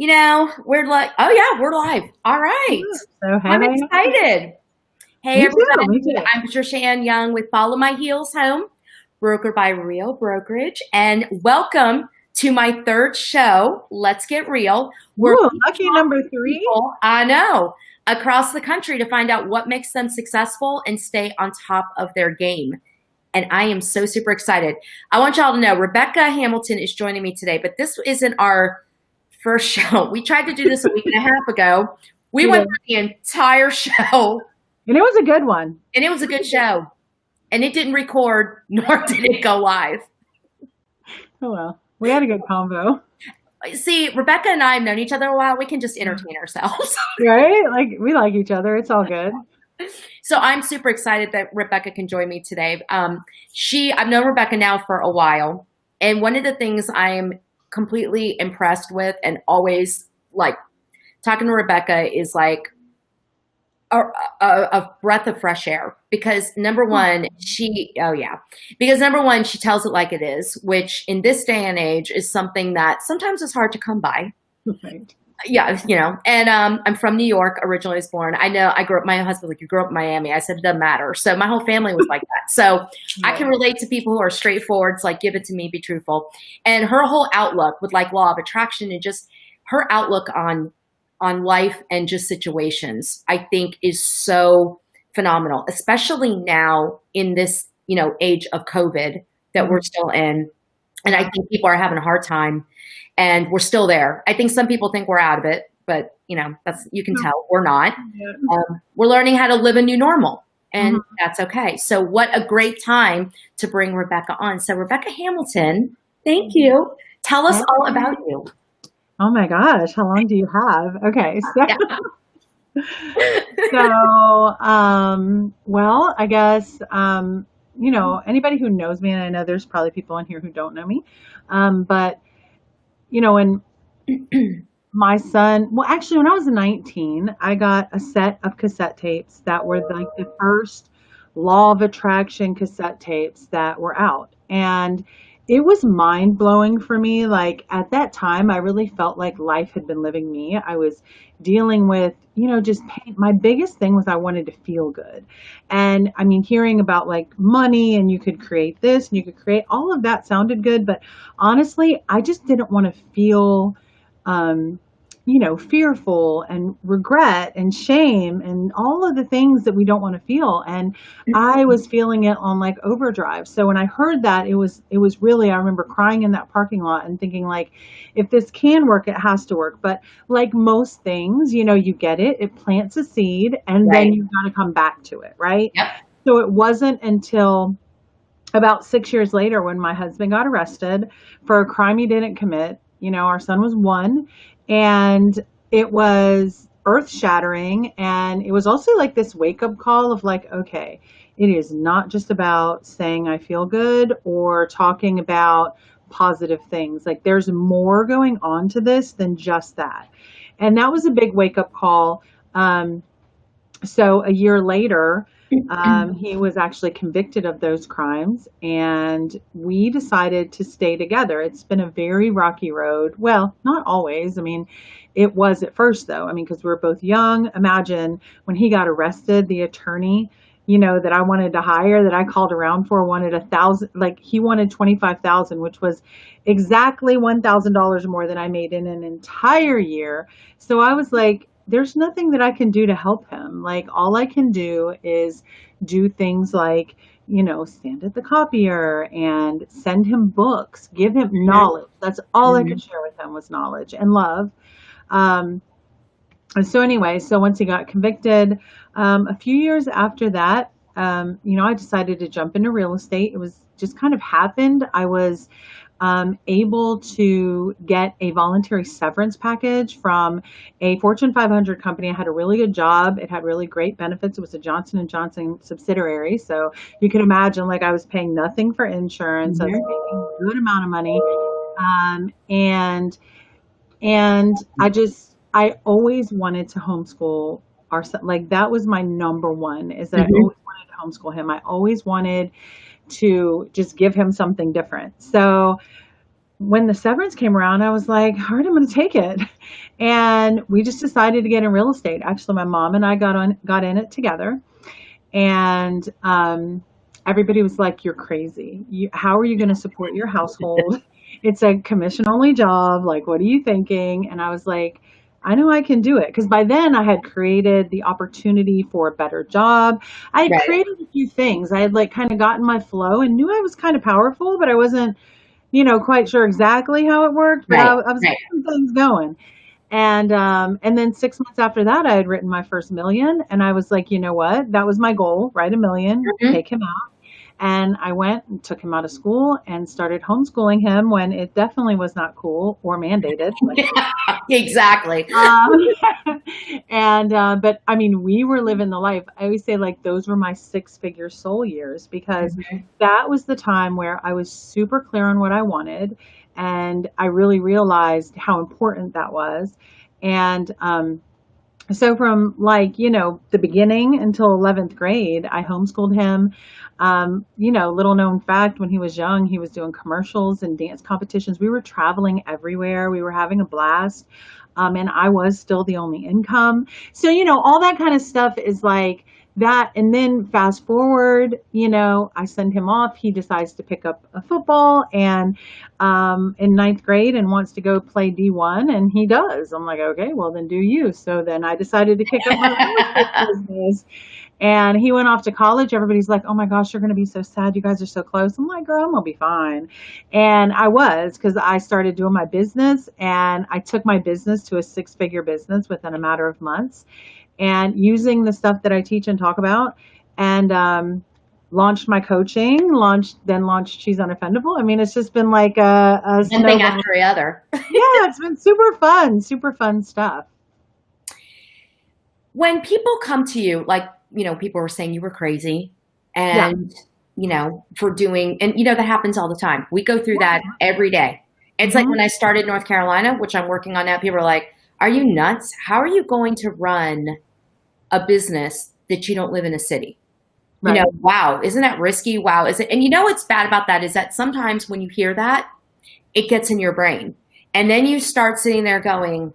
we're like, oh yeah, we're live. All right. So I'm hey, excited. Hey me too, me everybody, too. I'm Patricia Ann Young with Follow My Heels Home, broker by Real Brokerage, and welcome to my third show, Let's Get Real, where Ooh, we lucky talk number to three. people I know across the country to find out what makes them successful and stay on top of their game. And I am so super excited. I want y'all to know Rebecca Hamilton is joining me today, but this isn't our first show. We tried to do this a week and a half ago. We We went did. through the entire show, And it was a good one. and it was a good show. And it didn't record, nor did it go live. Oh well, we had a good combo, See, Rebecca and I have known each other a while. We can just entertain ourselves. right? Like we like each other. It's all good. So I'm super excited that Rebecca can join me today. I've known Rebecca now for a while, and one of the things I am completely impressed with, and always like talking to Rebecca, is like a breath of fresh air. Because number one, she tells it like it is, which in this day and age is something that sometimes is hard to come by. Right. Yeah, and I'm from New York, originally was born. I know I grew up, my husband like, you grew up in Miami. I said, it doesn't matter. So my whole family was like that. So I can Right. relate to people who are straightforward. It's like, give it to me, be truthful. And her whole outlook with like law of attraction and just her outlook on life and just situations, I think is so phenomenal, especially now in this, age of COVID that we're Mhm. still in. And I think people are having a hard time, and we're still there. I think some people think we're out of it, but that's, you can No. tell we're not. Yeah. We're learning how to live a new normal, and Mhm. that's okay. So what a great time to bring Rebecca on. So Rebecca Hamilton, thank you. Tell us all about you. Oh my gosh, how long do you have? Okay, so Yeah. well, I guess anybody who knows me, and I know there's probably people in here who don't know me, but when my son, well, actually, when I was 19, I got a set of cassette tapes that were like the first Law of Attraction cassette tapes that were out. And it was mind blowing for me. Like at that time, I really felt like life had been living me. I was dealing with, just pain. My biggest thing was I wanted to feel good. And I mean, hearing about like money and you could create this and you could create all of that sounded good. But honestly, I just didn't want to feel um, fearful and regret and shame and all of the things that we don't want to feel. And I was feeling it on like overdrive. So when I heard that, it was really, I remember crying in that parking lot and thinking like, if this can work, it has to work. But like most things, you get it, it plants a seed and then Right. you've got to come back to it, right? Yep. So it wasn't until about 6 years later when my husband got arrested for a crime he didn't commit. Our son was one, and it was earth shattering. And it was also like this wake up call of like, okay, it is not just about saying I feel good or talking about positive things. Like there's more going on to this than just that. And that was a big wake up call. So a year later, he was actually convicted of those crimes, and we decided to stay together. It's been a very rocky road. Well, not always. I mean, it was at first, though. I mean, because we were both young. Imagine when he got arrested, the attorney, that I wanted to hire, that I called around for, wanted 1,000. Like he wanted 25,000, which was exactly $1,000 more than I made in an entire year. So I was like, there's nothing that I can do to help him. Like all I can do is do things like, stand at the copier and send him books, give him knowledge. That's all I Mhm. could share with him was knowledge and love. Um, and so anyway, so once he got convicted, a few years after that, I decided to jump into real estate. It was just kind of happened. I was able to get a voluntary severance package from a Fortune 500 company. I had a really good job. It had really great benefits. It was a Johnson and Johnson subsidiary, so you can imagine like I was paying nothing for insurance. I was Mhm. making a good amount of money, and I always wanted to homeschool our son. Like that was my number one. Is that I Mhm. always wanted to homeschool him. I always wanted to just give him something different. So when the severance came around, I was like, all right, I'm going to take it. And we just decided to get in real estate. Actually, my mom and I got in it together. And everybody was like, "You're crazy. How are you going to support your household? It's a commission only job. Like, what are you thinking?" And I was like, "I know I can do it." Because by then I had created the opportunity for a better job. I had Right. created a few things. I had like kind of gotten my flow and knew I was kind of powerful, but I wasn't, quite sure exactly how it worked. But Right. I was Right. getting things going. And then 6 months after that, I had written my first million, and I was like, you know what? That was my goal: write a million, Mhm. take him out. And I went and took him out of school and started homeschooling him when it definitely was not cool or mandated. Let's be Yeah, exactly. but I mean, we were living the life. I always say, like, those were my 6 figure soul years because Mhm. that was the time where I was super clear on what I wanted. And I really realized how important that was. And so from like, the beginning until 11th grade, I homeschooled him. Little known fact, when he was young, he was doing commercials and dance competitions. We were traveling everywhere. We were having a blast. And I was still the only income. So, all that kind of stuff is like that. And then fast forward, I send him off. He decides to pick up a football and in ninth grade and wants to go play D1, and he does. I'm like, okay, well then do you. So then I decided to kick up my real estate business, and he went off to college. Everybody's like, oh my gosh, you're going to be so sad. You guys are so close. I'm like, girl, I'm going to be fine. And I was, because I started doing my business, and I took my business to a 6 figure business within a matter of months, and using the stuff that I teach and talk about. And launched my coaching, launched She's Unoffendable. I mean, it's just been like a One thing snowball. after the other. Yeah, it's been super fun stuff. When people come to you, like, people were saying you were crazy Yeah. and, for doing, and, that happens all the time. We go through that Yeah. every day. It's like Hmm. when I started North Carolina, which I'm working on now, people are like, are you nuts? How are you going to run a business that you don't live in a city? Right. Wow, isn't that risky? Wow, is it? And what's bad about that is that sometimes when you hear that, it gets in your brain. And then you start sitting there going,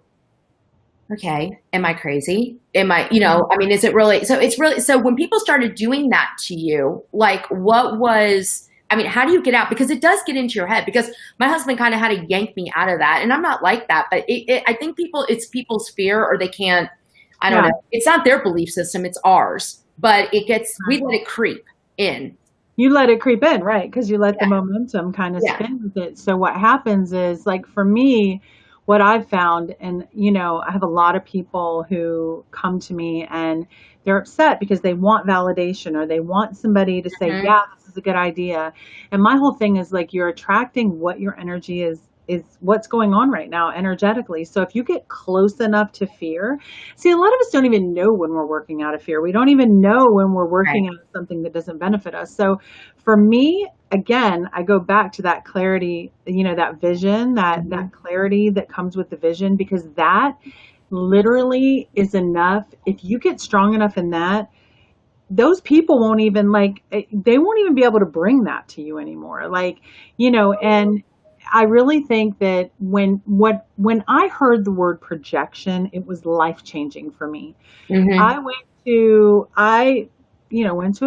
okay, am I crazy? Am I, I mean, is it really? So it's really, so when people started doing that to you, like what was, I mean, how do you get out? Because it does get into your head, because my husband kind of had to yank me out of that. And I'm not like that, but I think it's people's fear, or they can't, I don't Yeah. know. It's not their belief system, it's ours, but we let it creep in. You let it creep in, right? Because you let the Yeah. momentum kind of Yeah. spin with it. So what happens is, like for me, what I've found, and I have a lot of people who come to me and they're upset because they want validation, or they want somebody to say, Mhm. yeah, this is a good idea. And my whole thing is like, you're attracting what your energy is what's going on right now energetically. So if you get close enough to fear, see, a lot of us don't even know when we're working out of fear. We don't even know when we're Right. working out of something that doesn't benefit us. So for me, again, I go back to that clarity, that vision, that Mhm. clarity that comes with the vision, because that literally is enough. If you get strong enough in that, those people won't even they won't even be able to bring that to you anymore. And I really think that when I heard the word projection, it was life changing for me. Mhm. I went to a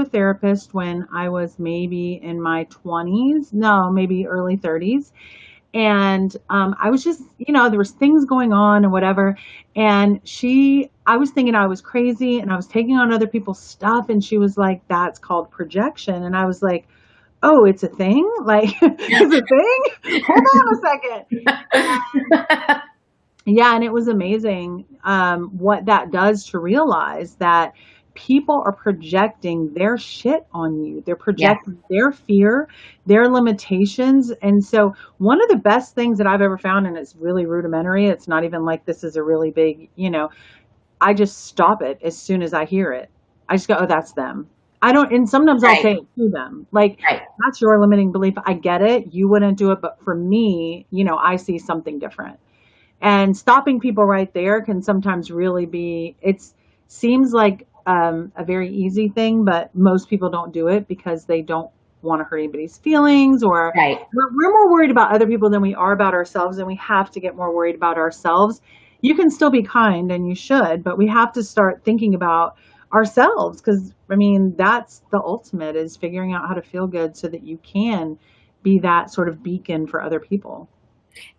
therapist when I was maybe in my 20s, no, maybe early 30s. And I was just, there was things going on and whatever. And I was thinking I was crazy and I was taking on other people's stuff. And she was like, that's called projection. And I was like, oh, it's a thing? Like, it's a thing? Hold on a second. Yeah, and it was amazing what that does to realize that people are projecting their shit on you. They're Yes. projecting their fear, their limitations. And so, one of the best things that I've ever found, and it's really rudimentary, it's not even like this is a really big, I just stop it as soon as I hear it. I just go, oh, that's them. I don't, and sometimes I'll Right. say it to them, like, Right. that's your limiting belief. I get it. You wouldn't do it. But for me, I see something different. And stopping people right there can sometimes really be, it seems like a very easy thing, but most people don't do it because they don't want to hurt anybody's feelings, or Right. we're more worried about other people than we are about ourselves. And we have to get more worried about ourselves You can still be kind and you should, but we have to start thinking about ourselves because, I mean, that's the ultimate is figuring out how to feel good so that you can be that sort of beacon for other people.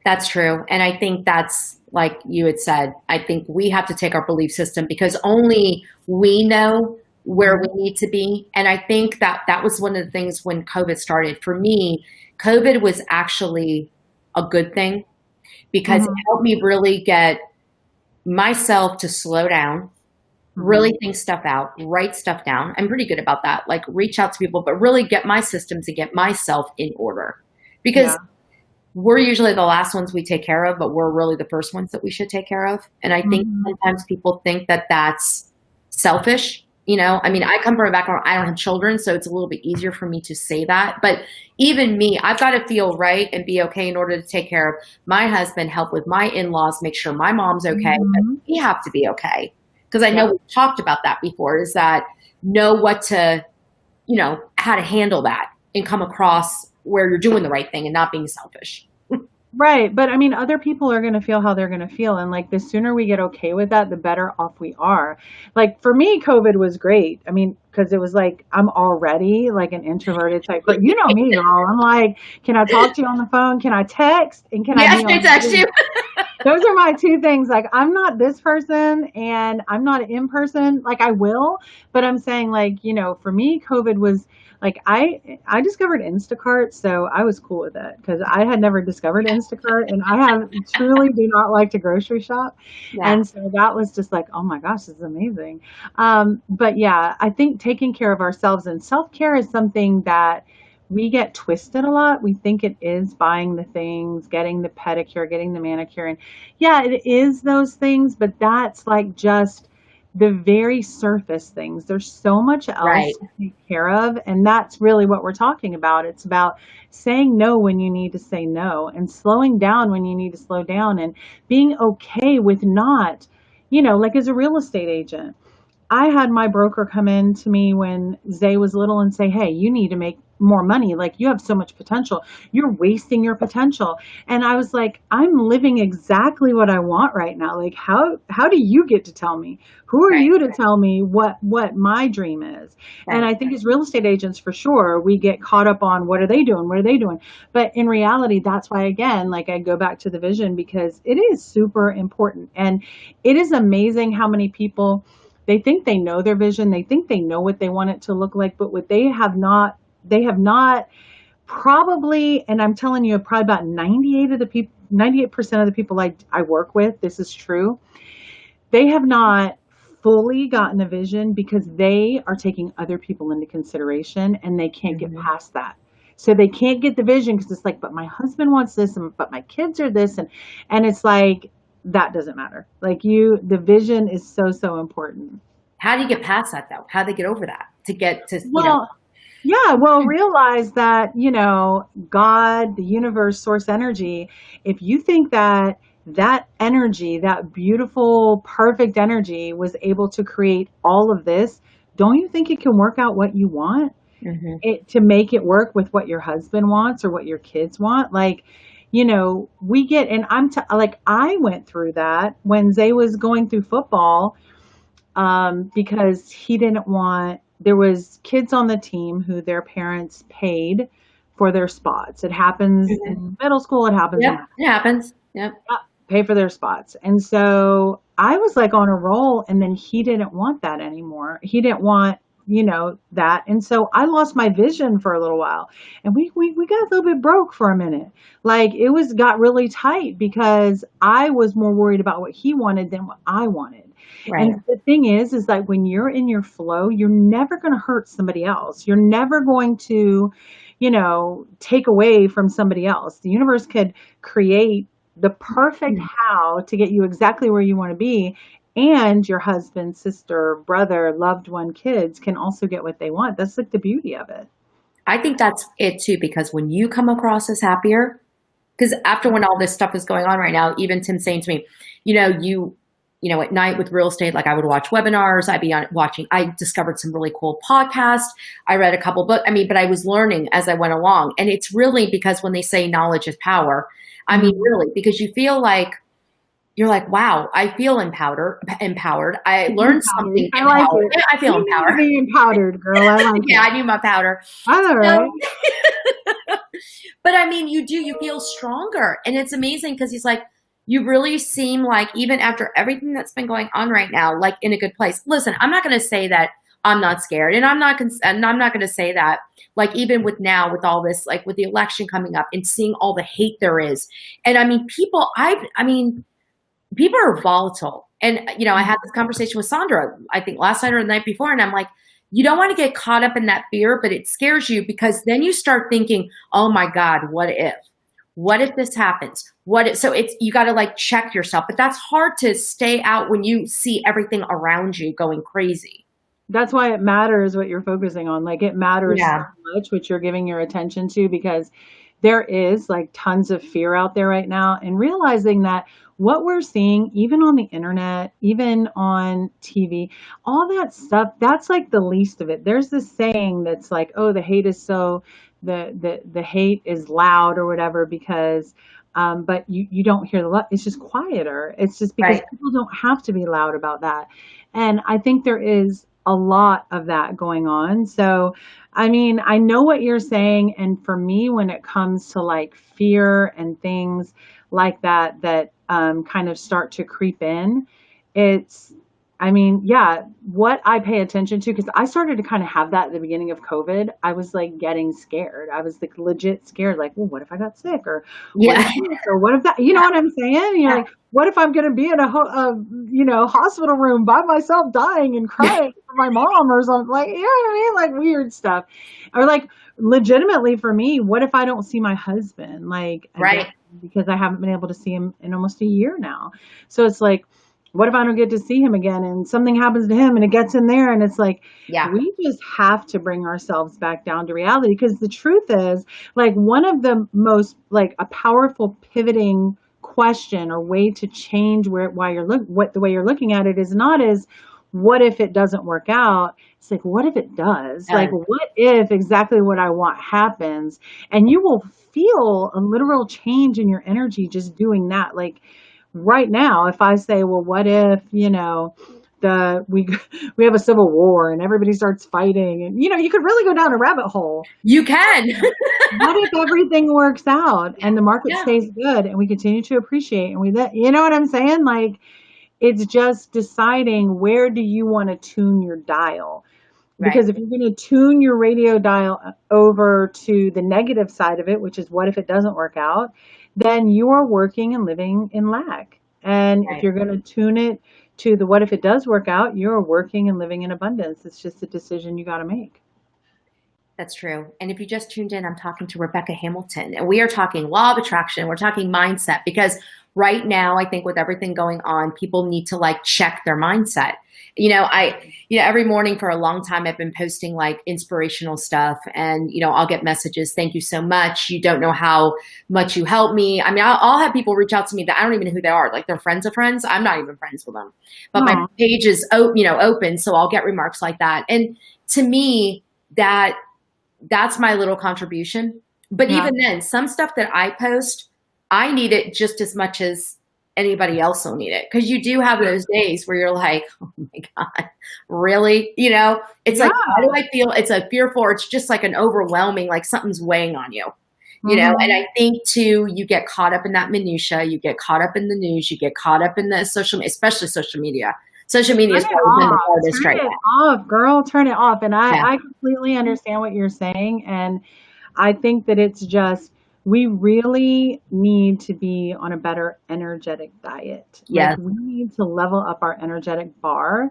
That's true. And I think that's like you had said, I think we have to take our belief system because only we know where we Mhm. need to be. And I think that that was one of the things when COVID started. For me, COVID was actually a good thing because it Mhm. helped me really get myself to slow down, really Mhm. think stuff out, write stuff down. I'm pretty good about that. Like reach out to people, but really get my systems and get myself in order. Because Yeah. we're usually the last ones we take care of, but we're really the first ones that we should take care of. And I think Mhm. sometimes people think that that's selfish. You know, I mean, I come from a background, I don't have children, so it's a little bit easier for me to say that. But even me, I've got to feel right and be okay in order to take care of my husband, help with my in laws, make sure my mom's okay. But Mhm. we have to be okay. Because I know Yep. we've talked about that before is that know what to, how to handle that and come across where you're doing the right thing and not being selfish. Right, but I mean, other people are gonna feel how they're gonna feel, and, like, the sooner we get okay with that, the better off we are. Like, for me, COVID was great. I mean, because it was like, I'm already, like, an introverted type you know me, girl. I'm like, "Can I talk to you on the phone? Can I text? And can I Yes, be I on text you. Zoom?" Those are my 2 things, like, I'm not this person, and I'm not in person, like, I will, but I'm saying, like, for me, COVID was like, I discovered Instacart, so I was cool with it because I had never discovered Instacart, and I have truly do not like to grocery shop, Yeah. and so that was just like, "Oh my gosh, this is amazing." But yeah, I think taking care of ourselves and self-care is something that we get twisted a lot. We think it is buying the things, getting the pedicure, getting the manicure. And yeah, it is those things, but that's like just the very surface things. There's so much Right. else to take care of. And that's really what we're talking about. It's about saying no when you need to say no and slowing down when you need to slow down and being okay with not, like as a real estate agent. I had my broker come in to me when Zay was little and say, "Hey, you need to make more money. Like you have so much potential. You're wasting your potential." And I was like, "I'm living exactly what I want right now. Like how do you get to tell me? Who are Right. you to tell me what my dream is?" And Right. I think as real estate agents for sure, we get caught up on what are they doing? What are they doing? But in reality, that's why again, like I go back to the vision because it is super important. And it is amazing how many people they think they know their vision, they think they know what they want it to look like, but what they have not probably, and I'm telling you, probably about 98% of the people I work with, this is true, they have not fully gotten a vision because they are taking other people into consideration and they can't get Mhm. past that. So they can't get the vision because it's like, but my husband wants this, and but my kids are this, and it's like that doesn't matter. Like the vision is so important. How do you get past that though? How do they get over that to get to. Well, yeah, well, realize that, God, the universe, source energy, if you think that that energy, that beautiful, perfect energy was able to create all of this, don't you think it can work out what you want? Mhm. It to make it work with what your husband wants or what your kids want? Like, we get, and like, I went through that when Zay was going through football because he didn't want there was kids on the team who their parents paid for their spots. It happens in Mhm. middle school, it happens in Yep, it happens. Yep. pay for their spots. And so I was like on a roll and then he didn't want that anymore. He didn't want, that. And so I lost my vision for a little while. And we got a little bit broke for a minute. Like it got really tight because I was more worried about what he wanted than what I wanted. Right. And the thing is like when you're in your flow, you're never going to hurt somebody else. You're never going to, take away from somebody else. The universe could create the perfect Mhm. how to get you exactly where you want to be. And your husband, sister, brother, loved one, kids can also get what they want. That's like the beauty of it. I think that's it too, because when you come across as happier, because after when all this stuff is going on right now, even Tim saying to me, at night with real estate, like I would watch webinars, I'd be on watching, I discovered some really cool podcasts. I read a couple books. I mean, but I was learning as I went along. And it's really because when they say knowledge is power, I mean, Mhm. really, because you feel like you're like, wow, I feel empowered. I learned Powdered. something I like empowered. it. Yeah, I feel You need to empowered. be powdered, girl. I like Yeah, it. I need my powder. All So, right. but I mean, you feel stronger. And it's amazing because he's like, you really seem like, even after everything that's been going on right now, like in a good place. Listen, I'm not going to say that I'm not scared. And I'm not going to say that, like, even with now, with all this, like with the election coming up and seeing all the hate there is. And I mean, I mean, people are volatile. And, I had this conversation with Sandra, I think last night or the night before, and I'm like, you don't want to get caught up in that fear, but it scares you because then you start thinking, oh my God, what if? What if this happens? So you got to like check yourself, but that's hard to stay out when you see everything around you going crazy. That's why it matters what you're focusing on. Like it matters so Yeah. much what you're giving your attention to because there is like tons of fear out there right now. And realizing that what we're seeing, even on the internet, even on TV, all that stuff, that's like the least of it. There's this saying that's like, oh, the hate is so the hate is loud or whatever because but you don't hear the love. It's just quieter. It's just because Right. people don't have to be loud about that. And I think there is a lot of that going on. So, I mean, I know what you're saying. And for me, when it comes to like fear and things like that, that kind of start to creep in, it's, I mean, yeah, what I pay attention to, because I started to kind of have that at the beginning of COVID. I was like getting scared. I was like legit scared, like, well, what if I got sick? Or what if Yeah. this? Or what if that? You know what I'm saying? And you're like, what if I'm going to be in a hospital room by myself dying and crying for my mom or something? Like, you know what I mean? Like weird stuff. Or like legitimately for me, what if I don't see my husband like again Right. because I haven't been able to see him in almost a year now? So it's like, what if I don't get to see him again and something happens to him and it gets in there and it's like Yeah. we just have to bring ourselves back down to reality because the truth is like one of the most like a powerful pivoting question or way to change the way you're looking at it is not as what if it doesn't work out. It's like what if it does? Like Does. what if exactly what I want happens? And you will feel a literal change in your energy just doing that. Like right now, if I say, well, what if, the we have a civil war and everybody starts fighting and you could really go down a rabbit hole. You can. What if everything works out and the market Yeah. stays good and we continue to appreciate and you know what I'm saying? Like it's just deciding where do you want to tune your dial? Right. Because if you're going to tune your radio dial over to the negative side of it, which is what if it doesn't work out, then you are working and living in lack. And if Right. you're going to tune it to the what if it does work out, you're working and living in abundance. It's just a decision you got to make. That's true. And if you just tuned in, I'm talking to Rebecca Hamilton, and we are talking law of attraction. We're talking mindset because right now, I think with everything going on, people need to like check their mindset. Every morning for a long time, I've been posting like inspirational stuff, and I'll get messages. Thank you so much. You don't know how much you help me. I mean, I'll have people reach out to me that I don't even know who they are. Like they're friends of friends. I'm not even friends with them, but my Oh, page is, open, so I'll get remarks like that. And to me, that's my little contribution. But yeah. even then, some stuff that I post, I need it just as much as anybody else will need it. Because you do have those days where you're like, oh my God, really? It's Yeah. like, why do I feel it's a fearful, or it's just like an overwhelming, like something's weighing on you. And Hmm. I think too, you get caught up in that minutia, you get caught up in the news, you get caught up in the especially social media. Social media Turn has it probably been the off. hardest Turn right it now. off, girl. Turn it off. And Yeah. I completely understand what you're saying. And I think that it's just, we really need to be on a better energetic diet. Like, Yeah. we need to level up our energetic bar.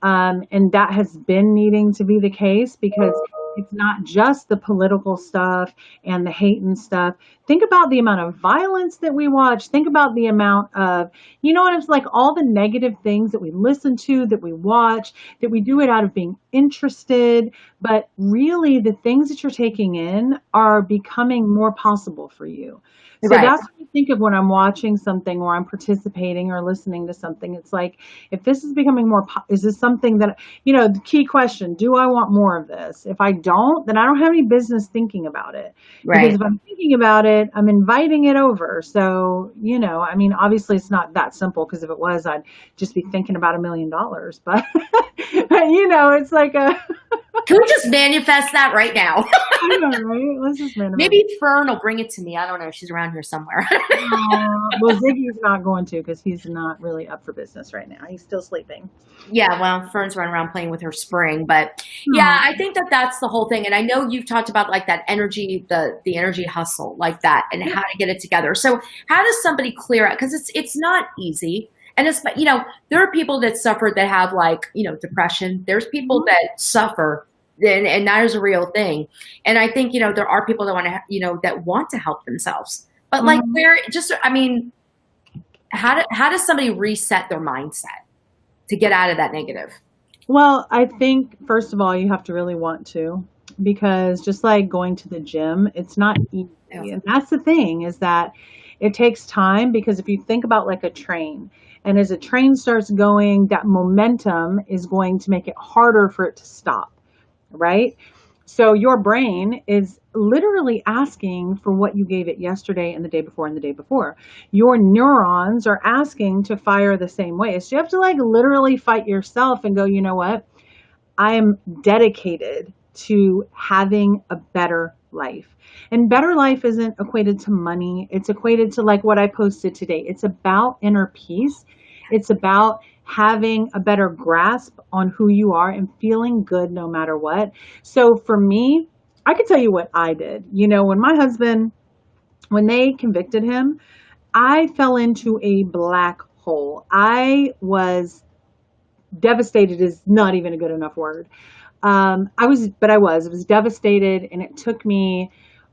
And that has been needing to be the case because it's not just the political stuff and the hate and stuff. Think about the amount of violence that we watch. Think about the amount of, what it's like, all the negative things that we listen to, that we watch, that we do it out of being interested. But really, the things that you're taking in are becoming more possible for you. So Right. that's what I think of when I'm watching something or I'm participating or listening to something. It's like, if this is becoming more, is this something that, the key question, do I want more of this? If I don't, then I don't have any business thinking about it. Because Right. if I'm thinking about it, I'm inviting it over. So, I mean, obviously it's not that simple, because if it was, I'd just be thinking about $1 million. But, it's like Can we just manifest that right now? I know, right? Let's just manifest. Maybe Fern will bring it to me. I don't know. She's around here somewhere. Well, Ziggy's not going to, because he's not really up for business right now. He's still sleeping. Yeah, well, Fern's running around playing with her spring, but yeah, I think that that's the whole thing. And I know you've talked about like that energy, the energy hustle, like that, and how to get it together. So how does somebody clear out? Because it's not easy, and it's there are people that suffer that have like depression. There's people that suffer, and that is a real thing. And I think there are people that want to that want to help themselves, but like how does somebody reset their mindset to get out of that negative? Well, I think first of all, you have to really want to, because just like going to the gym, it's not easy. Yeah. And that's the thing, is that it takes time, because if you think about like a train, and as a train starts going, that momentum is going to make it harder for it to stop, right? So your brain is literally asking for what you gave it yesterday and the day before and the day before. Your neurons are asking to fire the same way. So you have to like literally fight yourself and go, you know what? I am dedicated to having a better life. And better life isn't equated to money. It's equated to like what I posted today. It's about inner peace. It's about having a better grasp on who you are and feeling good no matter what. So for me, I can tell you what I did. When they convicted him, I fell into a black hole. I was devastated, is not even a good enough word. I was devastated, and it took me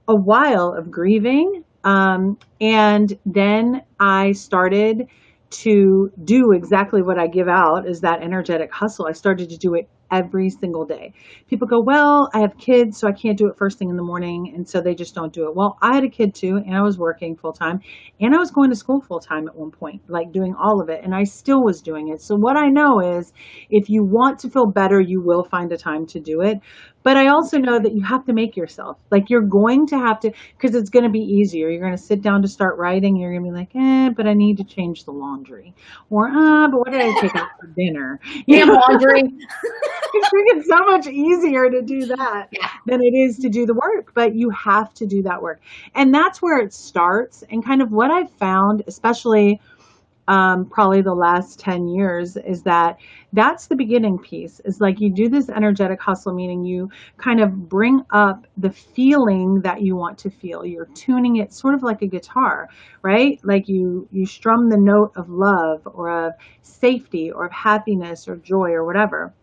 a while of grieving. And then I started to do exactly what I give out, is that energetic hustle. I started to do it every single day. People go, well, I have kids, so I can't do it first thing in the morning. And so they just don't do it. Well, I had a kid too, and I was working full time, and I was going to school full time at one point, like doing all of it. And I still was doing it. So what I know is, if you want to feel better, you will find a time to do it. But I also know that you have to make yourself, like, you're going to have to, because it's going to be easier. You're going to sit down to start writing. You're going to be like, but I need to change the laundry. Or, but what did I take out for dinner? Damn laundry. It's so much easier to do that than it is to do the work, but you have to do that work. And that's where it starts. And kind of what I've found, especially probably the last 10 years, is that that's the beginning piece, is like you do this energetic hustle, meaning you kind of bring up the feeling that you want to feel. You're tuning it sort of like a guitar, right? Like you strum the note of love or of safety or of happiness or joy or whatever.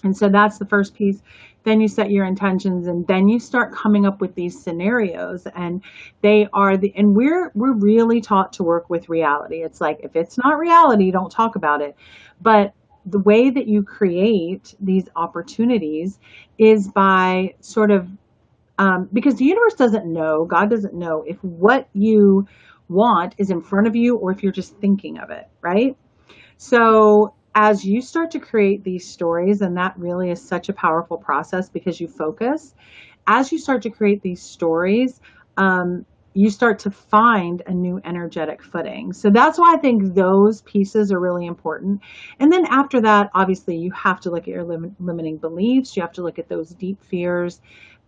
And so that's the first piece. Then you set your intentions, and then you start coming up with these scenarios, and we're really taught to work with reality. It's like, if it's not reality, don't talk about it. But the way that you create these opportunities is by sort of, because the universe doesn't know, God doesn't know if what you want is in front of you or if you're just thinking of it, right? So as you start to create these stories, and that really is such a powerful process, because you focus, as you start to create these stories, you start to find a new energetic footing. So that's why I think those pieces are really important. And then after that, obviously, you have to look at your limiting beliefs. You have to look at those deep fears.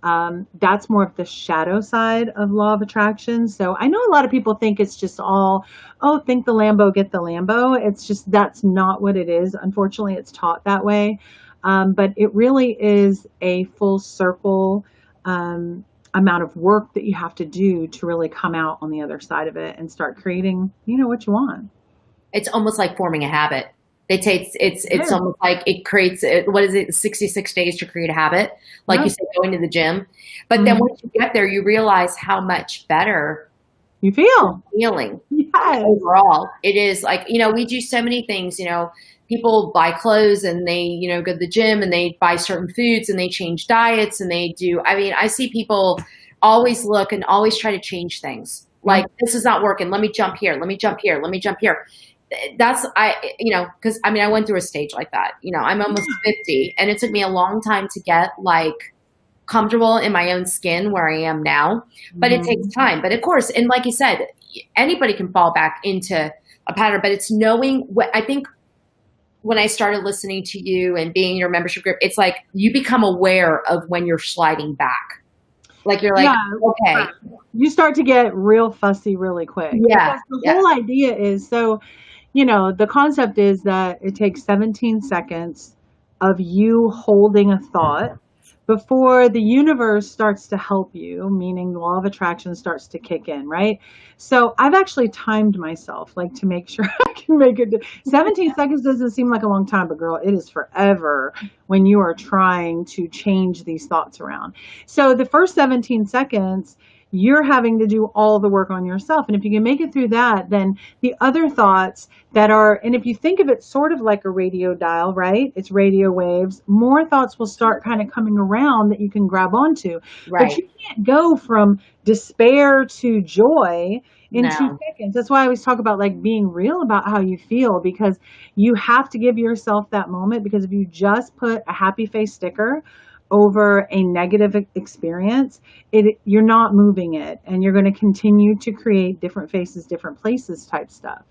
That's more of the shadow side of law of attraction. So I know a lot of people think it's just all, think the Lambo, get the Lambo. It's just, that's not what it is. Unfortunately, it's taught that way. But it really is a full circle amount of work that you have to do to really come out on the other side of it and start creating, what you want. It's almost like forming a habit. It's almost like it creates, what is it, 66 days to create a habit, like you said, going to the gym. But then once you get there, you realize how much better you feel. Feeling Yes. overall. It is like, we do so many things, people buy clothes, and they, go to the gym, and they buy certain foods, and they change diets, and I see people always look and always try to change things. Yep. Like, this is not working. Let me jump here. Let me jump here. Let me jump here. That's, because I mean, I went through a stage like that. I'm almost 50, and it took me a long time to get like comfortable in my own skin where I am now, but it takes Mhm. time. But of course, and like you said, anybody can fall back into a pattern, but it's knowing what I think when I started listening to you and being in your membership group, it's like you become aware of when you're sliding back. Like you're like, Yeah, okay, right. You start to get real fussy really quick yeah, because the yeah, whole idea is so, the concept is that it takes 17 seconds of you holding a thought before the universe starts to help you, meaning the law of attraction starts to kick in, right? So I've actually timed myself, like to make sure I can make it. 17 seconds doesn't seem like a long time, but girl, it is forever when you are trying to change these thoughts around. So the first 17 seconds, you're having to do all the work on yourself. And if you can make it through that, then the other thoughts that are, and if you think of it sort of like a radio dial, right? It's radio waves, more thoughts will start kind of coming around that you can grab onto. But right. you can't go from despair to joy in two No, seconds. That's why I always talk about like being real about how you feel, because you have to give yourself that moment. Because if you just put a happy face sticker over a negative experience, you're not moving it, and you're going to continue to create different faces, different places type stuff.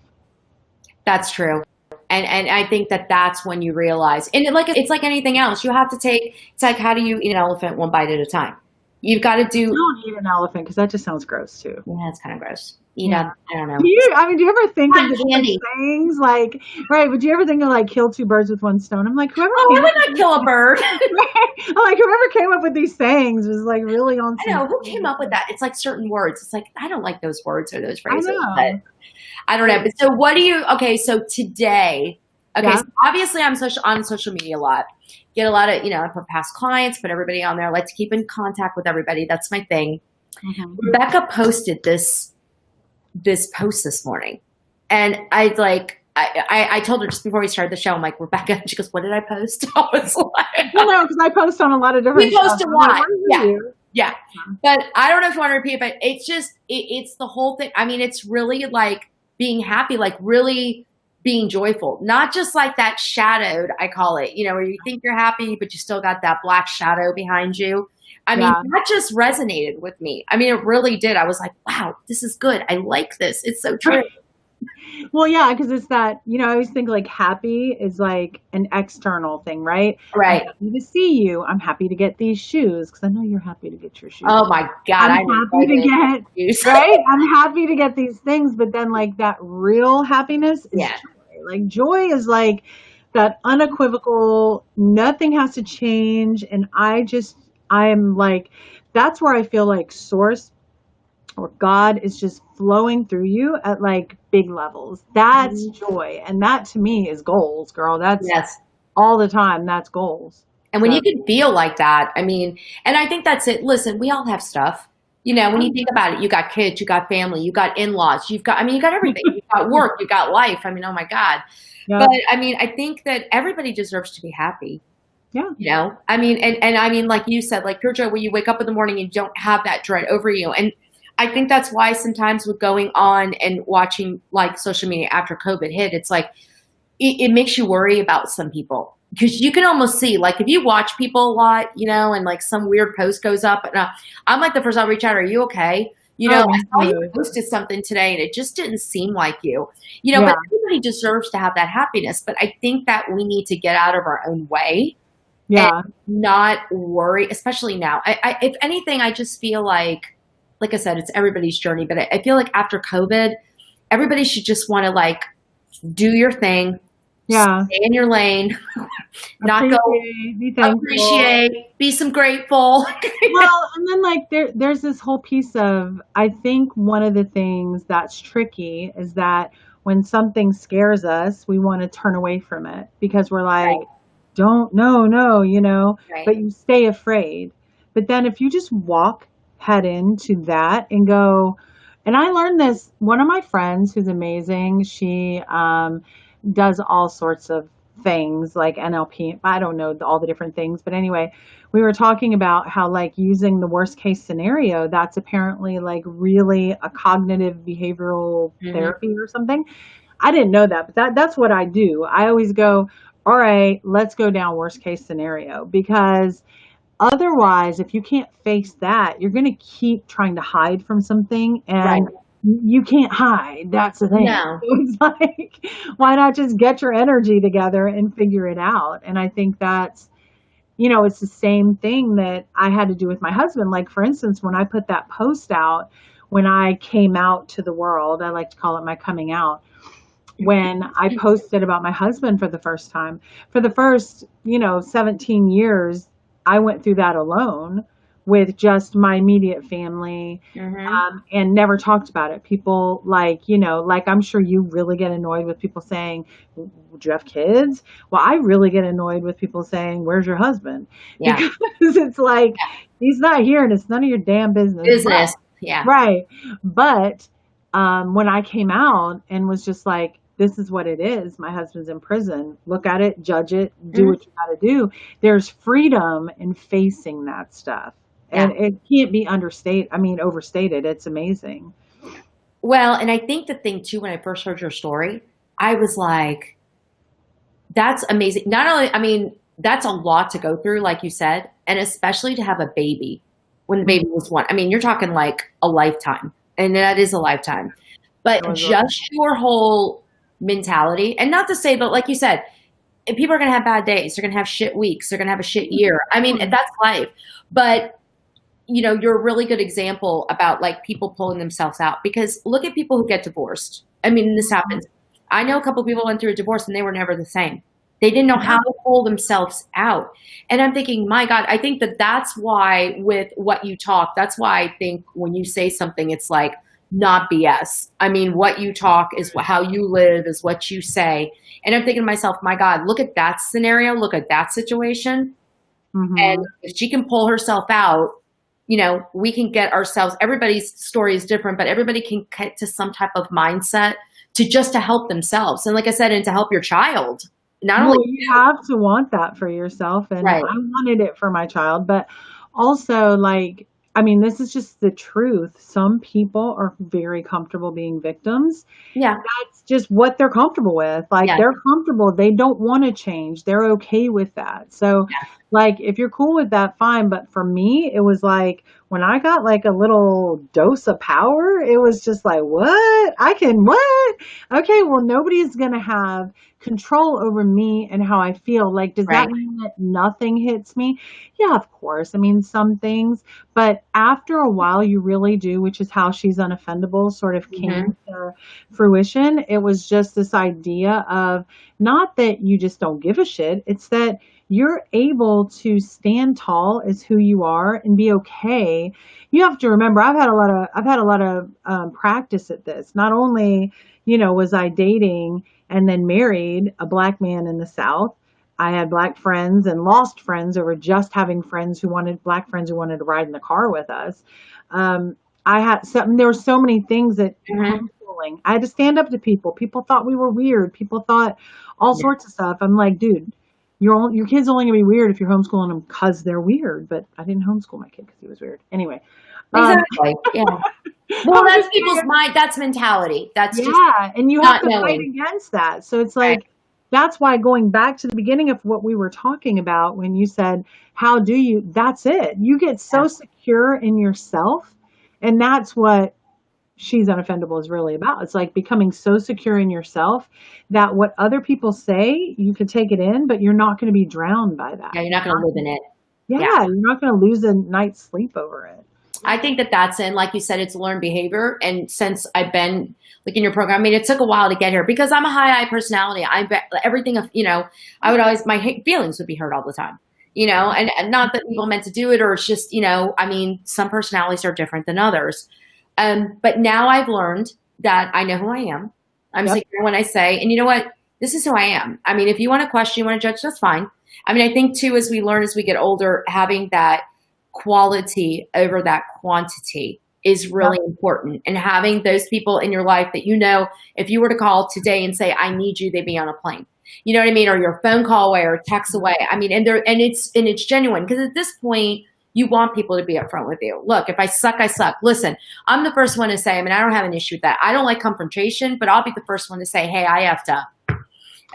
that's true. And I think that that's when you realize, and it's like anything else. You have to take. It's like, how do you eat an elephant one bite at a time? You've got to do. Don't eat an elephant because that just sounds gross too. Yeah, it's kind of gross. Yeah. I don't know. Do you? I mean, do you ever think of Cotton the different candy. sayings like, right? But do you ever think of like kill two birds with one stone? I'm like, whoever Oh, I came up would not with kill a bird. I'm like, whoever came up with these sayings was like really on I some. know who came up with that. It's like certain words. It's like I don't like those words or those I phrases, but know. I don't know. But so what do you? Okay, so today, okay, Yeah. so obviously I'm on social media a lot. Get a lot of I put past clients, put everybody on there. I like to keep in contact with everybody. That's my thing. Mhm. Rebecca posted this post this morning, and I told her just before we started the show. I'm like, Rebecca. And she goes, "What did I post?" I was like, Well, no, because I post on a lot of different "We stuff. post a I'm like, lot." what are Yeah. you? Yeah. But I don't know if you want to repeat it, but it's just, it's the whole thing. I mean, it's really like being happy, like really being joyful, not just like that shadowed, I call it, where you think you're happy, but you still got that black shadow behind you. I mean, Yeah. that just resonated with me. I mean, it really did. I was like, wow, this is good. I like this. It's so true. Well, yeah, because it's that, I always think like happy is like an external thing, right? I'm Right. happy to see you. I'm happy to get these shoes because I know you're happy to get your shoes. Oh my God. I'm I know happy to get, use. right? I'm happy to get these things. But then, like, that real happiness is Yeah. joy. Like, joy is like that unequivocal, nothing has to change. And I'm like, that's where I feel like source or God is just flowing through you at like big levels. That's Mhm. joy. And that to me is goals, girl. That's Yes. all the time. That's goals. And when So, you can feel like that, I mean, and I think that's it. Listen, we all have stuff. When you think about it, you got kids, you got family, you got in-laws, you got everything. You got work, you got life. I mean, oh my God. yeah. But I mean, I think that everybody deserves to be happy. Yeah. I mean, and I mean, like you said, like your joy, when you wake up in the morning and you don't have that dread over you. And I think that's why sometimes with going on and watching like social media after COVID hit, it's like, it makes you worry about some people because you can almost see, like, if you watch people a lot, and like some weird post goes up, and I'm like the first I'll reach out. Are you okay? Oh, I me saw you too. posted something today, and it just didn't seem like you. Yeah. But everybody deserves to have that happiness. But I think that we need to get out of our own way and Yeah. not worry, especially now. If anything, I just feel like I said, it's everybody's journey. But I feel like after COVID, everybody should just want to like do your thing, Yeah. stay in your lane, not go Appreciate, be thankful. appreciate, be some grateful. Well, and then like there's this whole piece of, I think one of the things that's tricky is that when something scares us, we want to turn away from it because we're like, Right, don't, no, right, but you stay afraid. But then if you just walk head into that and go, and I learned this, one of my friends who's amazing, she does all sorts of things like NLP. I don't know all the different things, but anyway, we were talking about how like using the worst case scenario, that's apparently like really a cognitive behavioral Mm-hmm. therapy or something. I didn't know that, but that's what I do. I always go, all right, let's go down worst case scenario, because otherwise, if you can't face that, you're going to keep trying to hide from something, Right. and you can't hide. That's the thing. No. So it's like, why not just get your energy together and figure it out? And I think that's, it's the same thing that I had to do with my husband. Like, for instance, when I put that post out, when I came out to the world, I like to call it my coming out. When I posted about my husband for the first time, for the first, 17 years, I went through that alone with just my immediate family, Mm-hmm. and never talked about it. People like I'm sure you really get annoyed with people saying, "Do you have kids?" Well, I really get annoyed with people saying, "Where's your husband?" Yeah. Because it's like, he's not here and it's none of your damn business. Business. Yeah. Right. But when I came out and was just like, this is what it is. My husband's in prison. Look at it, judge it, do Mhm. what you got to do. There's freedom in facing that stuff. Yeah. And it can't be overstated. It's amazing. Well, and I think the thing too, when I first heard your story, I was like, that's amazing. Not only, I mean, that's a lot to go through, like you said, and especially to have a baby when the baby was one. I mean, you're talking like a lifetime, and that is a lifetime. It But was just your whole mentality, and not to say, but like you said, people are going to have bad days. They're going to have shit weeks. They're going to have a shit year. I mean, that's life. But you're a really good example about like people pulling themselves out, because look at people who get divorced. I mean, this happens. I know a couple of people went through a divorce and they were never the same. They didn't know how to pull themselves out. And I'm thinking, my God, I think that that's why with what you talk, that's why I think when you say something, it's like not BS. I mean, what you talk is how you live, is what you say. And I'm thinking to myself, my God, look at that scenario. Look at that situation. And Mm-hmm. if she can pull herself out, we can get ourselves, everybody's story is different, but everybody can get to some type of mindset to help themselves. And like I said, and to help your child, not Well, only you you. have to want that for yourself, and Right. I wanted it for my child, but also, like, this is just the truth. Some people are very comfortable being victims. Yeah. That's just what they're comfortable with. Like, Yeah. they're comfortable. They don't want to change. They're okay with that. So, like, if you're cool with that, fine. But for me, it was like when I got like a little dose of power, it was just like, what? I can what? Okay, well, nobody's going to have control over me and how I feel. Like, does that Right. mean that nothing hits me? Yeah, of course. Some things. But after a while, you really do, which is how She's Unoffendable sort of Mm-hmm. came to fruition. It was just this idea of not that you just don't give a shit, it's that you're able to stand tall as who you are and be okay. You have to remember, I've had a lot of practice at this. Not only, was I dating and then married a black man in the South, I had black friends and lost friends over just having black friends who wanted to ride in the car with us. Um, there were so many things that Mm-hmm. homeschooling. I had to stand up to people. People thought we were weird. People thought all Yeah. sorts of stuff. I'm like, dude, your kid's only gonna be weird if you're homeschooling them because they're weird. But I didn't homeschool my kid because he was weird. Anyway, um, Exactly. Yeah. Well, I'm that's just people's saying, mind. That's mentality. That's just yeah, and you have not to fight knowing. against that. So it's Right. like, that's why, going back to the beginning of what we were talking about when you said, how do you, that's it. You get Yeah. so secure in yourself, and that's what She's Unoffendable is really about. It's like becoming so secure in yourself that what other people say, you can take it in, but you're not going to be drowned by that. Yeah. You're not going to live in it. Yeah. Yeah, you're not going to lose a night's sleep over it. I think that that's in, like you said, it's learned behavior. And since I've been like in your program, I mean, it took a while to get here because I'm a high I personality. I bet everything of, I would always, my feelings would be hurt all the time, and not that people meant to do it, or it's just, some personalities are different than others. But now I've learned that I know who I am. I'm Yep. secure when I say, and you know what? This is who I am. I mean, if you want to question, you want to judge, that's fine. I mean, I think too, as we learn, as we get older, having that quality over that quantity is Yep. really important. And having those people in your life that, if you were to call today and say, I need you, they'd be on a plane. You know what I mean? Or your phone call away or text away. I mean, and it's genuine, because at this point you want people to be upfront with you. Look, if I suck, I suck. Listen, I'm the first one to say, I mean, I don't have an issue with that. I don't like confrontation, but I'll be the first one to say, hey, I effed up.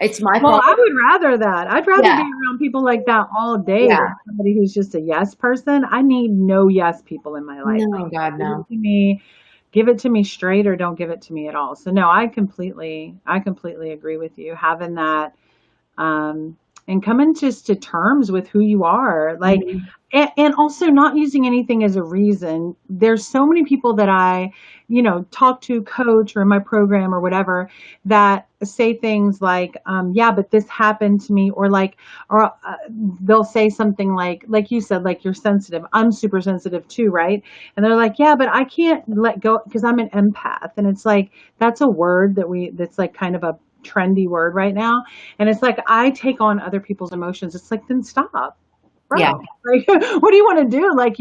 It's my Well, fault. I would rather that. I'd rather Yeah. be around people like that all day Yeah. than somebody who's just a yes person. I need no yes people in my life. No, God, Give no. it to me, give it to me straight, or don't give it to me at all. So no, I completely agree with you. Having that, um, and coming just to terms with who you are, like, Mhm. and also not using anything as a reason. There's so many people that I, talk to, coach, or in my program or whatever, that say things like, yeah, but this happened to me, or like, or they'll say something like you said, like, you're sensitive. I'm super sensitive too, right? And they're like, yeah, but I can't let go because I'm an empath. And it's like, that's a word that's like kind of a trendy word right now. And it's like, I take on other people's emotions. It's like, then stop, Yeah. bro. Like, what do you want to do? Like,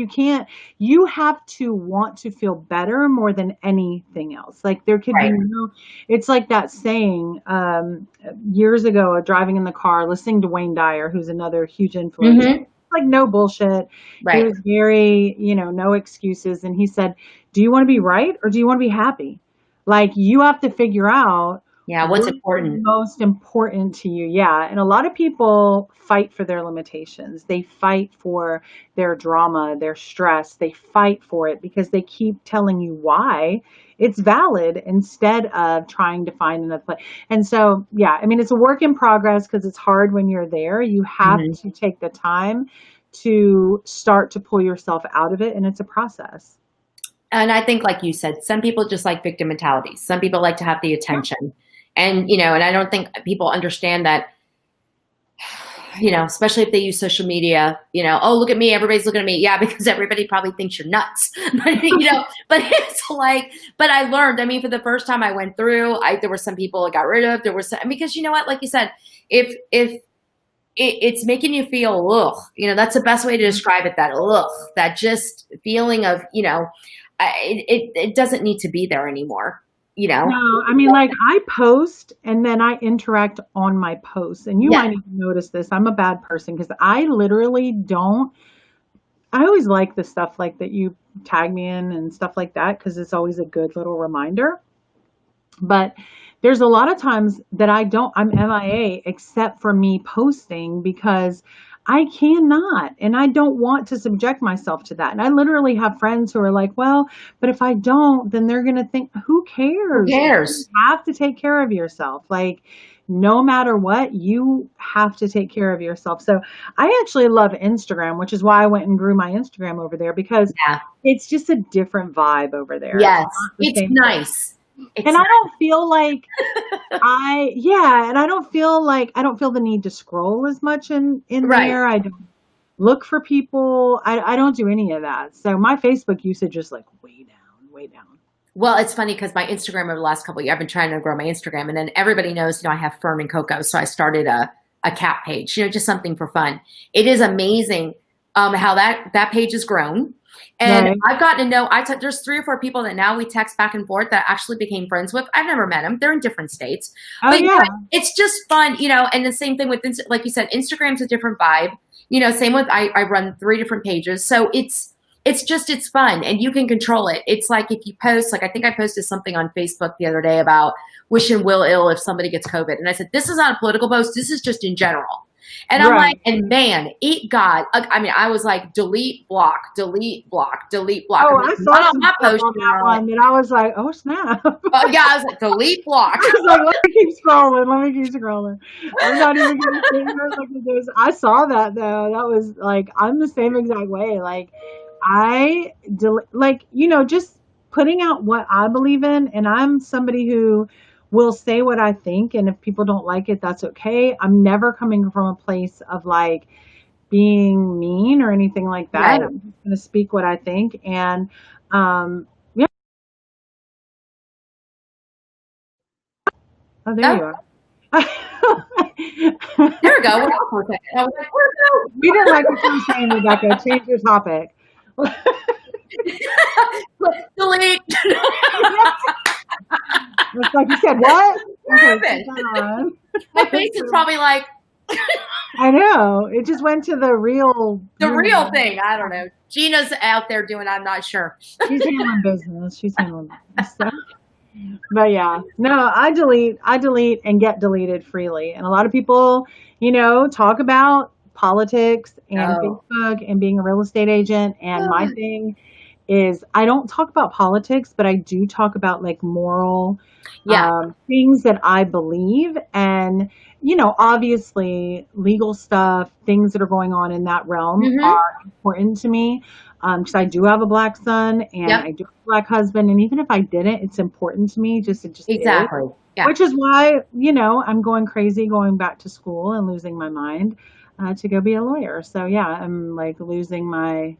you have to want to feel better more than anything else. Like, there could be Right. it's like that saying, years ago, driving in the car, listening to Wayne Dyer, who's another huge influence. Hmm. Like, no bullshit. He Right. was very, no excuses. And he said, do you want to be right, or do you want to be happy? Like, you have to figure out Yeah. What's what's important? most important to you. Yeah. And a lot of people fight for their limitations. They fight for their drama, their stress. They fight for it because they keep telling you why it's valid instead of trying to find another place. And so, yeah, I mean, it's a work in progress because it's hard when you're there. You have Hmm. to take the time to start to pull yourself out of it. And it's a process. And I think, like you said, some people just like victim mentality. Some people like to have the Yeah. attention. And, and I don't think people understand that, especially if they use social media, oh, look at me, everybody's looking at me. Yeah, because everybody probably thinks you're nuts. But it's like, but I learned, I mean, for the first time I went through, there were some people I got rid of. There were some, because you know what, like you said, if it's making you feel, ugh, that's the best way to describe it, that ugh, that just feeling of, it doesn't need to be there anymore, No, I mean, like, I post and then I interact on my posts. And you Yeah. might even notice this. I'm a bad person because I literally don't. I always like the stuff like that you tag me in and stuff like that because it's always a good little reminder. But there's a lot of times that I'm MIA except for me posting because I cannot and I don't want to subject myself to that. And I literally have friends who are like, well, but if I don't, then they're going to think, who Who cares? You cares? have to take care of yourself. Like, no matter what, you have to take care of yourself. So I actually love Instagram, which is why I went and grew my Instagram over there because Yeah. it's just a different vibe over there. It's Yes. not the It's same. nice. And I don't feel like and I don't feel the need to scroll as much in Right. there. I don't look for people. I don't do any of that. So my Facebook usage is like way down, way down. Well, it's funny because my Instagram over the last couple of years, I've been trying to grow my Instagram, and then everybody knows, I have Fern and Coco, so I started a cat page, just something for fun. It is amazing how that page has grown. And Right. I've gotten to know, there's 3 or 4 people that now we text back and forth that I actually became friends with. I've never met them. They're in different states. Oh But yeah. it's just fun, and the same thing with, like you said, Instagram's a different vibe. Same with, I run 3 different pages. So it's fun and you can control it. It's like if you post, like I think I posted something on Facebook the other day about wishing Will ill if somebody gets COVID. And I said, this is not a political post. This is just in general. And I'm Right. like, and man, I mean, I was like, delete, block, delete, block, delete, block. Oh, I'm I like, saw not on some my stuff post, on that one that I was like, oh snap. yeah, I was like, delete, block. I was like, let me keep scrolling. Let me keep scrolling. I'm not even going to sit here and look at this. I saw that though. That was like, I'm the same exact way. Like, just putting out what I believe in. And I'm somebody who will say what I think. And if people don't like it, that's okay. I'm never coming from a place of like being mean or anything like that. Right. I'm just going to speak what I think. And, yeah. Oh, there you are. There we go. We're off for a second. I was like, where'd it go? You didn't like what you were saying, Rebecca. Change your topic. Delete. It's like you said, what? What Okay, keep happened? that on. My face is probably like I know. It just went to the real the human. real thing. I don't know. Gina's out there doing, I'm not sure. She's handling business. She's handling business. So. But yeah, no, I delete and get deleted freely. And a lot of people, talk about politics and Oh, Facebook and being a real estate agent. And my thing is I don't talk about politics, but I do talk about like moral yeah. things that I believe. And, obviously legal stuff, things that are going on in that realm Hmm. are important to me because I do have a black son and Yep. I do have a black husband. And even if I didn't, it's important to me. It just is. Exactly. Yeah. Which is why, I'm going crazy going back to school and losing my mind to go be a lawyer. So yeah, I'm like losing my,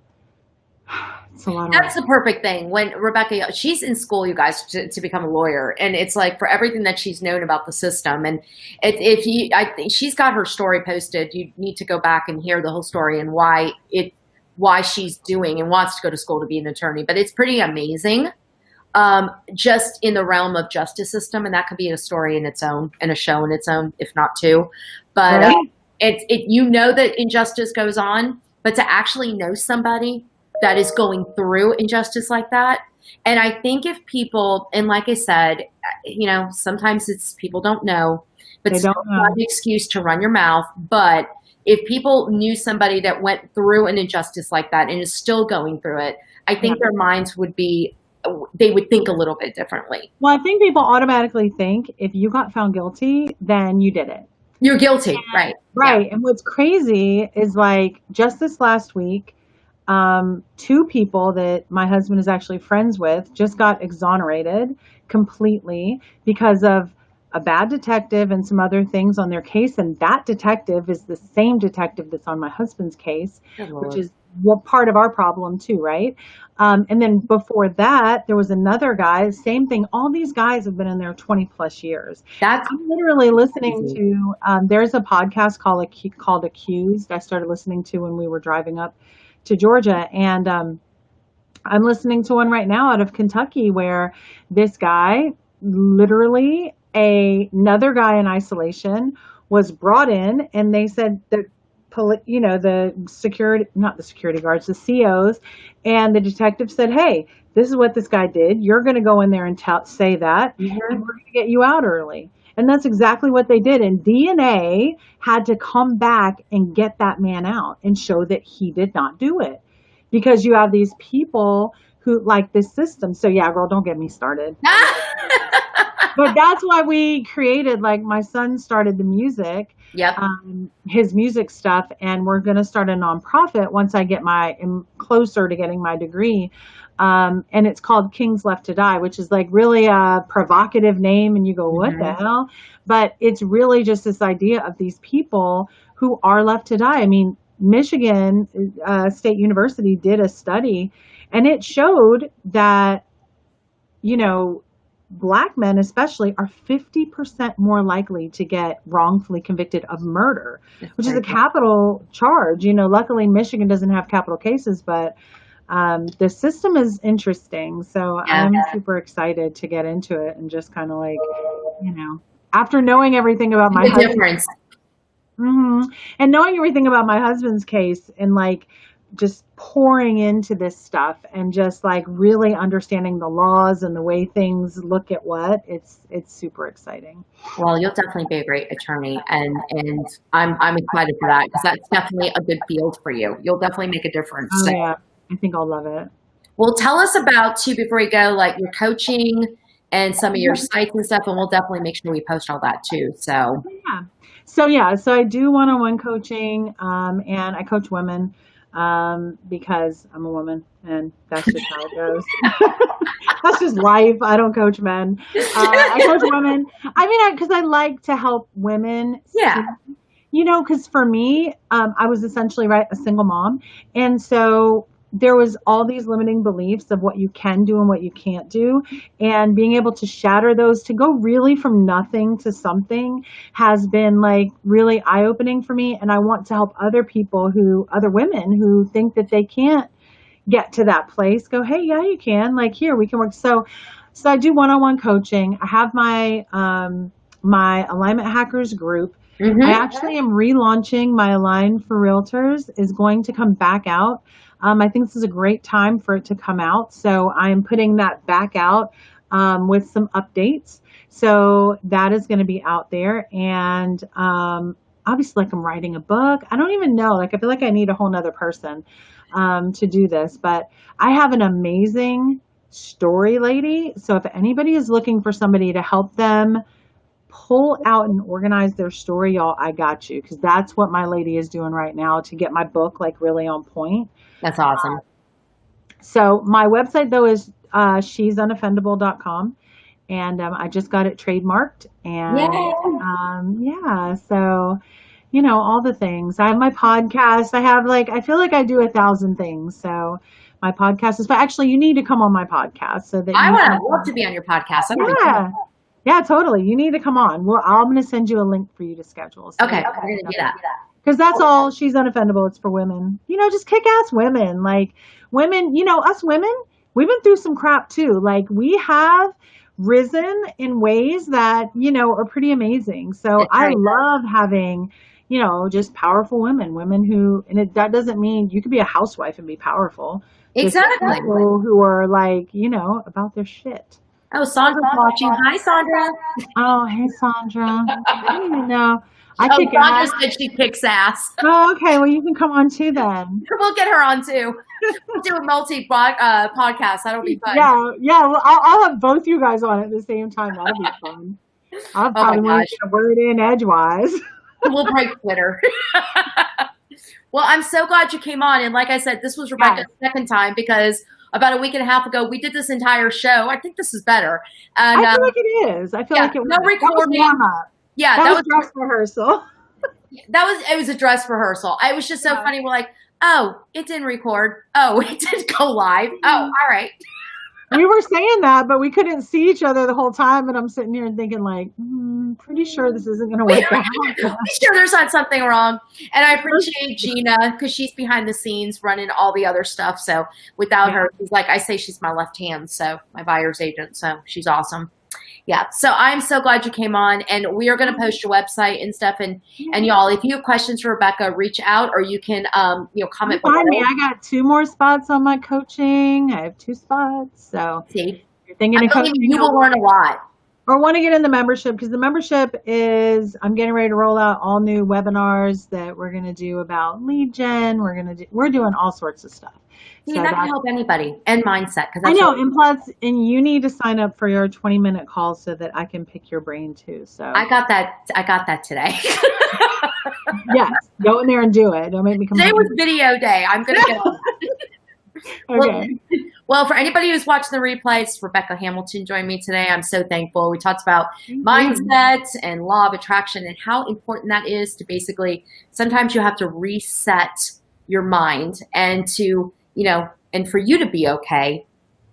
it's a lot of That's work. the perfect thing. When Rebecca, she's in school, you guys, to become a lawyer, and it's like for everything that she's known about the system. And if you, I think she's got her story posted. You need to go back and hear the whole story and why she's doing and wants to go to school to be an attorney. But it's pretty amazing, just in the realm of justice system, and that could be a story in its own and a show in its own, if not two. But Right? you know that injustice goes on, but to actually know somebody that is going through injustice like that. And I think if people, and like I said, sometimes it's people don't know, but They don't still not know. the excuse to run your mouth. But if people knew somebody that went through an injustice like that and is still going through it, I Yeah. think their minds they would think a little bit differently. Well, I think people automatically think if you got found guilty, then you did it. You're guilty, right? Yeah. Right. And what's crazy is like just this last week, two people that my husband is actually friends with just got exonerated completely because of a bad detective and some other things on their case. And that detective is the same detective that's on my husband's case, Good which Lord. is part of our problem too, right? And then before that, there was another guy, same thing. All these guys have been in there 20 plus years. That's I'm literally listening crazy. to, there's a podcast called Accused I started listening to when we were driving up to Georgia. And I'm listening to one right now out of Kentucky where this guy, literally another guy in isolation, was brought in and they said that, the security, not the security guards, the COs, and the detective said, hey, this is what this guy did. You're going to go in there and say that, and Mhm. we're going to get you out early. And that's exactly what they did. And DNA had to come back and get that man out and show that he did not do it because you have these people who like this system. So yeah, girl, don't get me started. But that's why we created, like my son started the music, Yep. his music stuff, and we're going to start a nonprofit once I'm closer to getting my degree. And it's called Kings Left to Die, which is like really a provocative name. And you go, what the Mhm. hell? But it's really just this idea of these people who are left to die. I mean, Michigan State University did a study and it showed that, you know, black men especially are 50% more likely to get wrongfully convicted of murder, It's which is a crazy. capital charge. Luckily Michigan doesn't have capital cases, but the system is interesting. So Yeah. I'm super excited to get into it and just kind of like, after knowing everything about my The husband. difference. And knowing everything about my husband's case and like just pouring into this stuff and just like really understanding the laws and the way things look at it's super exciting. Well, you'll definitely be a great attorney, and I'm excited for that because that's definitely a good field for you. You'll definitely make a difference. Oh So, yeah, I think I'll love it. well, tell us about too before we go, like your coaching and some of your sites and stuff, and we'll definitely make sure we post all that too. So, Yeah. So I do one-on-one coaching, and I coach women because I'm a woman, and that's just how it goes. That's just life. I don't coach men. I coach women. I mean, because I like to help women yeah. see, because for me, I was essentially a single mom, and so there was all these limiting beliefs of what you can do and what you can't do, and being able to shatter those to go really from nothing to something has been like really eye-opening for me. And I want to help other women who think that they can't get to that place, go, hey, yeah, you can. Like, here, we can work. So So I do one-on-one coaching. I have my Alignment Hackers group. I Mm-hmm. actually am relaunching my Align for Realtors is going to come back out. I think this is a great time for it to come out. So I'm putting that back out with some updates. So that is going to be out there. And obviously, like I'm writing a book. I don't even know. Like I feel like I need a whole nother person to do this. But I have an amazing story lady. So if anybody is looking for somebody to help them pull out and organize their story, y'all, I got you. Because that's what my lady is doing right now to get my book like really on point. That's awesome. So my website though is she'sunoffendable.com, and I just got it trademarked, and Yay. yeah, so all the things. I have my podcast. I have like I feel like I do 1,000 things. So my podcast is, but actually you need to come on my podcast so that I you would can. love to be on your podcast. That'll be cool. Yeah. Yeah, totally. You need to come on. Well, I'm going to send you a link for you to schedule. So Okay, we're gonna do that. because that's all. She's unoffendable. It's for women. Just kick ass women. Like women, us women, we've been through some crap too. Like we have risen in ways that, are pretty amazing. So That's I right. love having, just powerful women who, and that doesn't mean you could be a housewife and be powerful. Just Exactly. people who are like, about their shit. Oh, Sandra's watching. Hi, Sandra. Oh, hey, Sandra. I don't even know. I Oh, kick Sandra ass. said she kicks ass. Oh, okay. Well, you can come on too then. We'll get her on too. We'll do a multi podcast. That'll be fun. Yeah. Well, I'll have both you guys on at the same time. That'll be fun. I'll Oh my probably want gosh. to get a word in edgewise. We'll break Twitter. Well, I'm so glad you came on. And like I said, this was Rebecca's second time because about a week and a half ago, we did this entire show. I think this is better. And I feel like it is. I feel like it was. no recording. That was warm-up. Yeah, That was dress rehearsal. it was a dress rehearsal. It was just so funny. We're like, oh, it didn't record. Oh, it didn't go live. Oh, all right. We were saying that, but we couldn't see each other the whole time. And I'm sitting here and thinking like, pretty sure this isn't going to work out. Be sure there's not something wrong. And I appreciate Gina because she's behind the scenes running all the other stuff. So without her, she's like, I say she's my left hand. So my buyer's agent. So she's awesome. Yeah. So I'm so glad you came on, and we are going to post your website and stuff. And y'all, if you have questions for Rebecca, reach out, or you can, comment below. Find me. I got 2 more spots on my coaching. I have 2 spots. So See, you're thinking of coaching, you will learn a lot. or want to get in the membership, because the membership is, I'm getting ready to roll out all new webinars that we're going to do about lead gen. We're doing all sorts of stuff. See, So that can help anybody, and mindset. I know, and plus, and you need to sign up for your 20-minute call so that I can pick your brain too. So I got that today. yes, go in there and do it. Don't make me come. Today was video day. I'm going to get on that. Okay. Well, for anybody who's watching the replays, Rebecca Hamilton joined me today. I'm so thankful. We talked about mindset and law of attraction and how important that is to basically, sometimes you have to reset your mind and to, and for you to be okay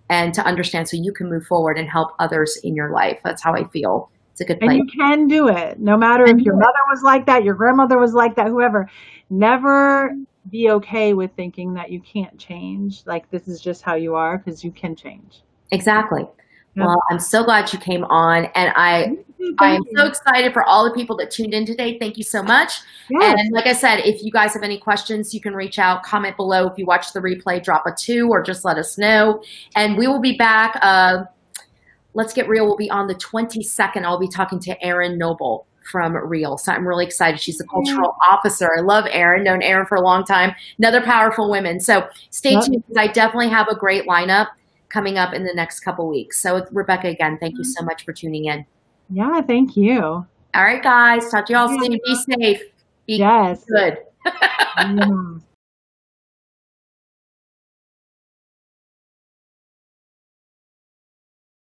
and to understand so you can move forward and help others in your life. That's how I feel. It's a good place. And you can do it. No matter if your mother was like that, your grandmother was like that, whoever. Never be okay with thinking that you can't change. Like this is just how you are, because you can change. Exactly. Yep. Well, I'm so glad you came on, and I am so excited for all the people that tuned in today. Thank you so much. Yes. And like I said, if you guys have any questions, you can reach out, comment below. If you watch the replay, drop a 2 or just let us know. And we will be back. Let's Get Real will be on the 22nd. I'll be talking to Erin Noble from Real. So I'm really excited. She's the cultural officer. I love Erin, known Erin for a long time. Another powerful woman. So stay tuned, because I definitely have a great lineup coming up in the next couple weeks. So Rebecca, again, thank you so much for tuning in. Yeah, thank you. All right, guys. Talk to you all soon. Be safe. Be good. Yes.